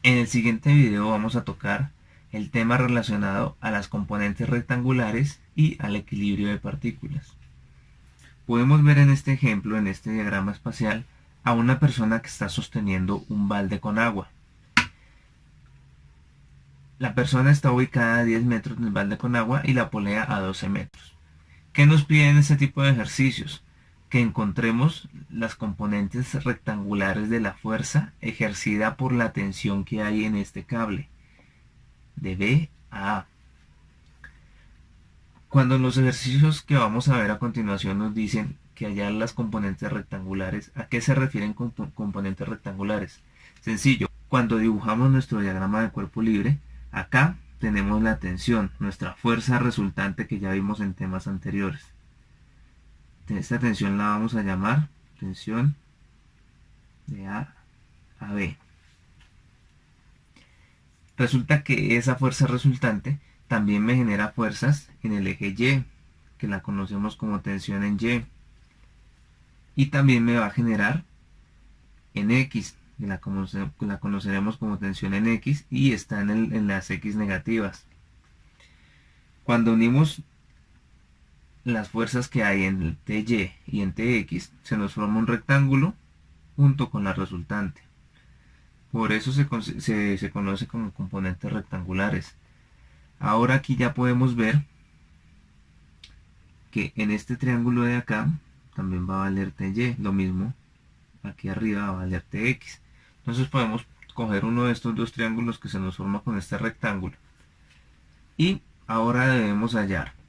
En el siguiente video vamos a tocar el tema relacionado a las componentes rectangulares y al equilibrio de partículas. Podemos ver en este ejemplo, en este diagrama espacial, a una persona que está sosteniendo un balde con agua. La persona está ubicada a 10 metros del balde con agua y la polea a 12 metros. ¿Qué nos piden este tipo de ejercicios? Que encontremos las componentes rectangulares de la fuerza ejercida por la tensión que hay en este cable, de B a A. Cuando los ejercicios que vamos a ver a continuación nos dicen que hallar las componentes rectangulares, ¿a qué se refieren con componentes rectangulares? Sencillo, cuando dibujamos nuestro diagrama de cuerpo libre, acá tenemos la tensión, nuestra fuerza resultante que ya vimos en temas anteriores. Esta tensión la vamos a llamar tensión de A a B. Resulta que esa fuerza resultante también me genera fuerzas en el eje Y, que la conocemos como tensión en Y. Y también me va a generar en X, que la conoceremos como tensión en X, y está en las X negativas. Cuando unimos las fuerzas que hay en el TY y en TX, se nos forma un rectángulo junto con la resultante. Por eso se conoce como componentes rectangulares. Ahora aquí ya podemos ver que en este triángulo de acá también va a valer TY, lo mismo aquí arriba va a valer TX. Entonces podemos coger uno de estos dos triángulos que se nos forma con este rectángulo. Y ahora debemos hallar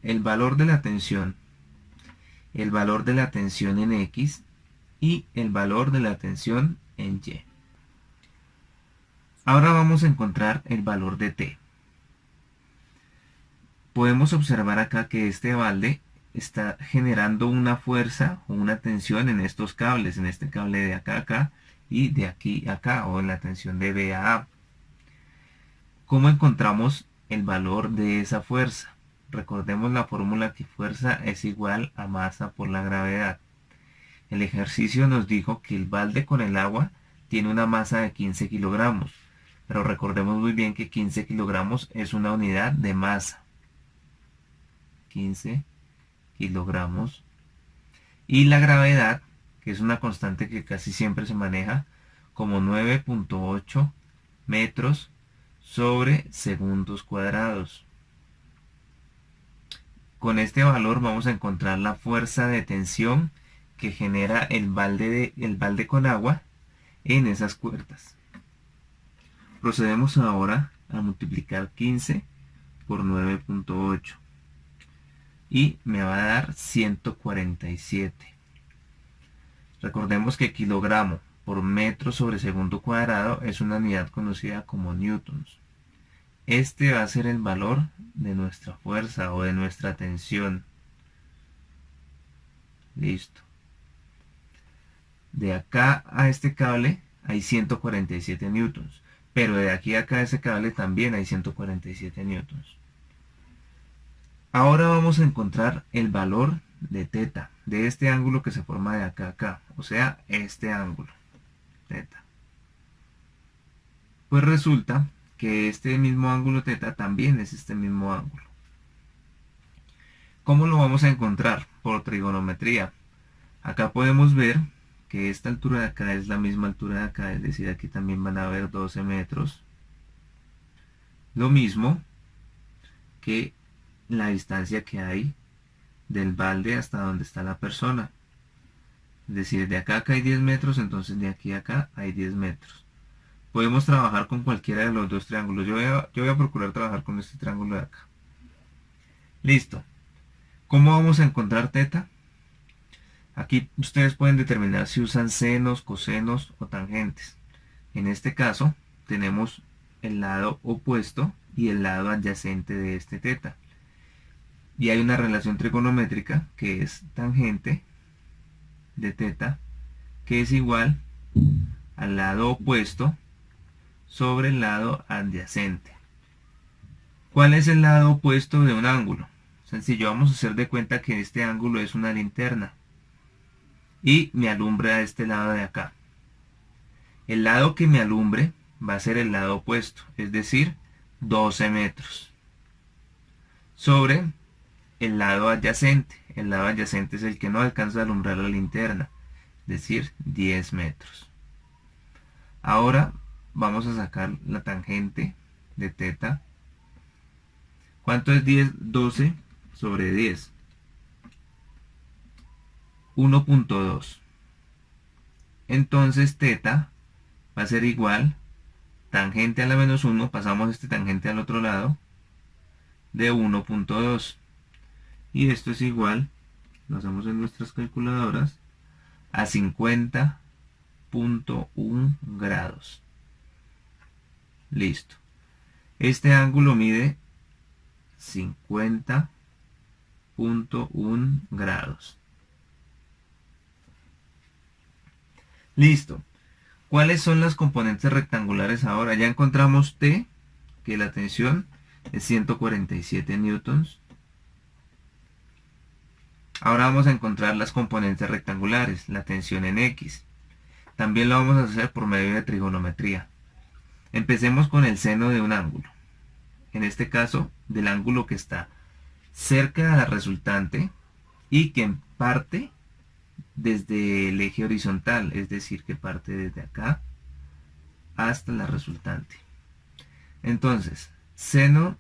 el valor de la tensión, el valor de la tensión en X y el valor de la tensión en Y. Ahora vamos a encontrar el valor de T. Podemos observar acá que este balde está generando una fuerza o una tensión en estos cables, en este cable de acá a acá y de aquí a acá, o en la tensión de B a A. ¿Cómo encontramos el valor de esa fuerza? Recordemos la fórmula que fuerza es igual a masa por la gravedad. El ejercicio nos dijo que el balde con el agua tiene una masa de 15 kilogramos, pero recordemos muy bien que 15 kilogramos es una unidad de masa. 15 kilogramos. Y la gravedad, que es una constante que casi siempre se maneja como 9.8 metros sobre segundos cuadrados. Con este valor vamos a encontrar la fuerza de tensión que genera el balde con agua en esas cuerdas. Procedemos ahora a multiplicar 15 por 9.8 y me va a dar 147. Recordemos que kilogramo por metro sobre segundo cuadrado es una unidad conocida como newtons. Este va a ser el valor de nuestra fuerza o de nuestra tensión. Listo. De acá a este cable hay 147 newtons, pero de aquí a acá a ese cable también hay 147 newtons. Ahora vamos a encontrar el valor de teta, de este ángulo que se forma de acá a acá, o sea, este ángulo, teta. Pues resulta que este mismo ángulo teta también es este mismo ángulo. ¿Cómo lo vamos a encontrar? Por trigonometría. Acá podemos ver que esta altura de acá es la misma altura de acá, es decir, aquí también van a haber 12 metros. Lo mismo que la distancia que hay del balde hasta donde está la persona. Es decir, de acá a acá hay 10 metros, entonces de aquí a acá hay 10 metros. Podemos trabajar con cualquiera de los dos triángulos. Yo voy a procurar trabajar con este triángulo de acá. Listo. ¿Cómo vamos a encontrar teta? Aquí ustedes pueden determinar si usan senos, cosenos o tangentes. En este caso tenemos el lado opuesto y el lado adyacente de este teta. Y hay una relación trigonométrica que es tangente de teta, que es igual al lado opuesto sobre el lado adyacente. ¿Cuál es el lado opuesto de un ángulo? Sencillo, vamos a hacer de cuenta que este ángulo es una linterna y me alumbra a este lado de acá. El lado que me alumbre va a ser el lado opuesto, es decir, 12 metros, sobre el lado adyacente. El lado adyacente es el que no alcanza a alumbrar la linterna, es decir, 10 metros. Ahora vamos a sacar la tangente de teta. ¿Cuánto es 12 sobre 10? 1.2. Entonces teta va a ser igual, tangente a la menos 1, pasamos este tangente al otro lado, de 1.2. Y esto es igual, lo hacemos en nuestras calculadoras, a 50.1 grados. Listo. Este ángulo mide 50.1 grados. Listo. ¿Cuáles son las componentes rectangulares ahora? Ya encontramos T, que la tensión es 147 newtons. Ahora vamos a encontrar las componentes rectangulares, la tensión en X. También lo vamos a hacer por medio de trigonometría. Empecemos con el seno de un ángulo. En este caso, del ángulo que está cerca a la resultante y que parte desde el eje horizontal, es decir, que parte desde acá hasta la resultante. Entonces, seno,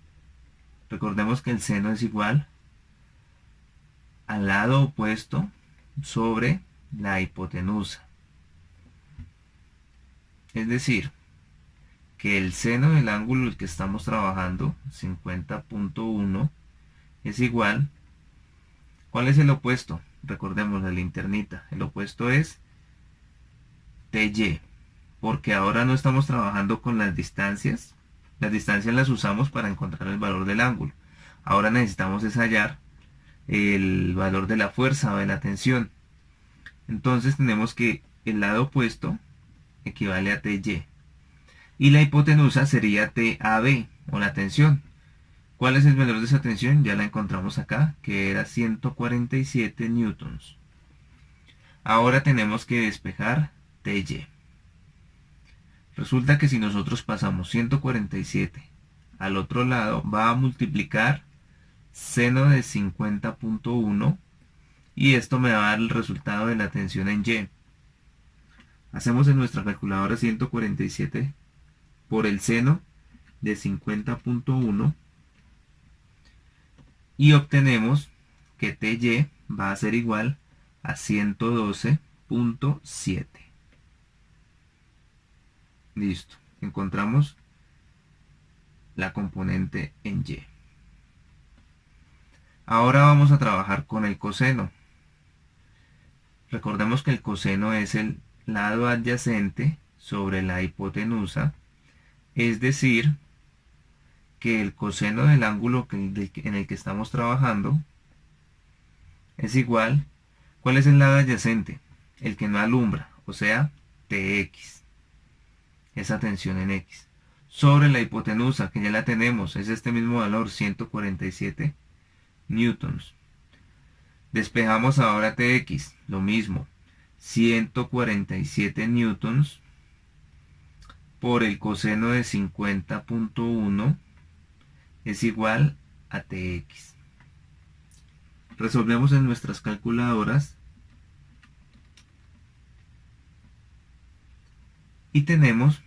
recordemos que el seno es igual al lado opuesto sobre la hipotenusa. Es decir, que el seno del ángulo el que estamos trabajando, 50.1, es igual. ¿Cuál es el opuesto? Recordemos la linternita. El opuesto es TY, porque ahora no estamos trabajando con las distancias. Las distancias las usamos para encontrar el valor del ángulo. Ahora necesitamos es hallar el valor de la fuerza o de la tensión. Entonces tenemos que el lado opuesto equivale a TY. Y la hipotenusa sería TAB, o la tensión. ¿Cuál es el valor de esa tensión? Ya la encontramos acá, que era 147 newtons. Ahora tenemos que despejar TY. Resulta que si nosotros pasamos 147 al otro lado, va a multiplicar seno de 50.1 y esto me va a dar el resultado de la tensión en Y. Hacemos en nuestra calculadora 147 por el seno de 50.1 y obtenemos que TY va a ser igual a 112.7. Listo, encontramos la componente en Y. Ahora vamos a trabajar con el coseno. Recordemos que el coseno es el lado adyacente sobre la hipotenusa, es decir, que el coseno del ángulo en el que estamos trabajando es igual. ¿Cuál es el lado adyacente? El que no alumbra, o sea, TX. Esa tensión en X. Sobre la hipotenusa, que ya la tenemos, es este mismo valor, 147 newtons. Despejamos ahora TX, lo mismo, 147 newtons por el coseno de 50.1 es igual a TX. Resolvemos en nuestras calculadoras y tenemos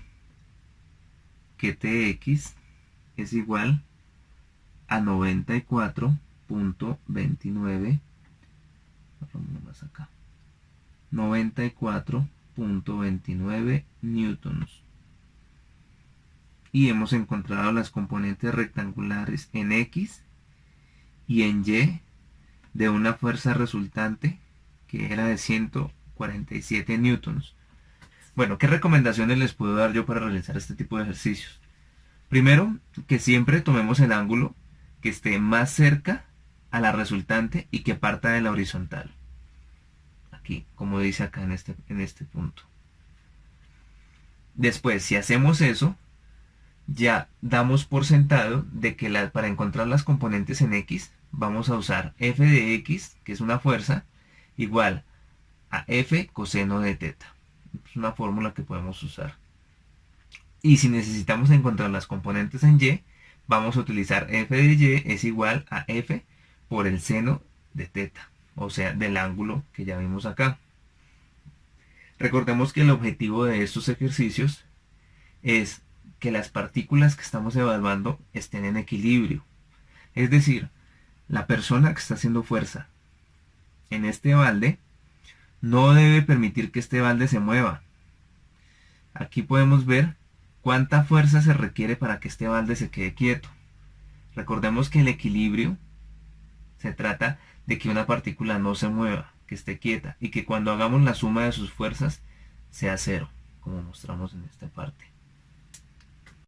que TX es igual a 94.29 94.29 newtons. Y hemos encontrado las componentes rectangulares en X y en Y de una fuerza resultante que era de 147 newtons. Bueno, ¿qué recomendaciones les puedo dar yo para realizar este tipo de ejercicios? Primero, que siempre tomemos el ángulo que esté más cerca a la resultante y que parta de la horizontal. Aquí, como dice acá en este punto. Después, si hacemos eso, ya damos por sentado de que para encontrar las componentes en X, vamos a usar f de X, que es una fuerza, igual a f coseno de teta. Es una fórmula que podemos usar. Y si necesitamos encontrar las componentes en y, vamos a utilizar f de y es igual a f por el seno de teta, o sea, del ángulo que ya vimos acá. Recordemos que el objetivo de estos ejercicios es que las partículas que estamos evaluando estén en equilibrio. Es decir, la persona que está haciendo fuerza en este balde no debe permitir que este balde se mueva. Aquí podemos ver cuánta fuerza se requiere para que este balde se quede quieto. Recordemos que el equilibrio se trata de que una partícula no se mueva, que esté quieta y que cuando hagamos la suma de sus fuerzas sea cero, como mostramos en esta parte.